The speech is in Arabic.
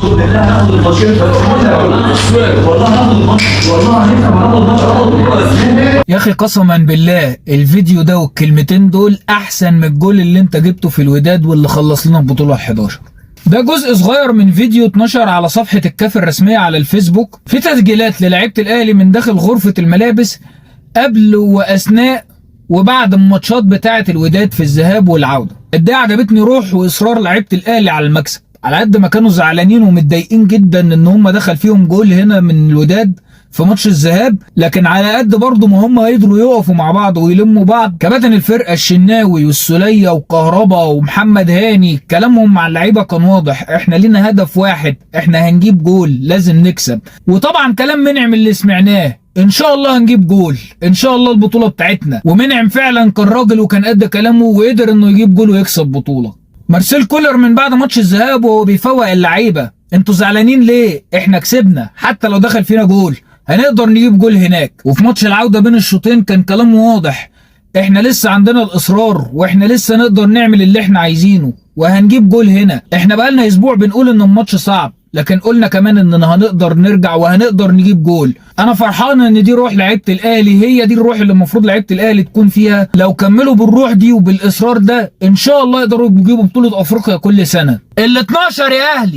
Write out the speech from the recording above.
بالله هناخد الماتش والله هناخد الماتش والله هناخد الماتش. يا اخي قسما بالله الفيديو ده والكلمتين دول احسن من الجول اللي انت جبته في الوداد واللي خلص لنا البطوله 11. ده جزء صغير من فيديو اتنشر على صفحه الكاف الرسميه على الفيسبوك، في تسجيلات للاعيبه الاهلي من داخل غرفه الملابس قبل واثناء وبعد الماتشات بتاعه الوداد في الذهاب والعوده. قد ايه عجبتني روح واصرار لعيبه الاهلي على المكسب، على قد ما كانوا زعلانين ومتضايقين جدا ان هم دخل فيهم جول هنا من الوداد في ماتش الذهاب، لكن على قد برضه ما هم قدروا يقفوا مع بعض ويلموا بعض. كباتن الفرقه الشناوي والسوليه وكهربا ومحمد هاني كلامهم مع اللعيبه كان واضح، احنا لينا هدف واحد، احنا هنجيب جول لازم نكسب. وطبعا كلام منعم اللي سمعناه، ان شاء الله هنجيب جول، ان شاء الله البطوله بتاعتنا. ومنعم فعلا كان راجل وكان قد كلامه وقدر انه يجيب جول ويكسب بطوله. مارسيل كولر من بعد ماتش الذهاب وهو بيفوق اللعيبه، انتوا زعلانين ليه؟ احنا كسبنا، حتى لو دخل فينا جول هنقدر نجيب جول هناك. وفي ماتش العوده بين الشوطين كان كلامه واضح، احنا لسه عندنا الاصرار واحنا لسه نقدر نعمل اللي احنا عايزينه وهنجيب جول هنا. احنا بقالنا اسبوع بنقول ان الماتش صعب، لكن قلنا كمان اننا هنقدر نرجع وهنقدر نجيب جول. انا فرحان ان دي روح لعيبه الاهلي، هي دي الروح اللي المفروض لعيبه الاهلي تكون فيها. لو كملوا بالروح دي وبالاصرار ده ان شاء الله يقدروا يجيبوا بطوله افريقيا كل سنه. ال 12 يا اهلي.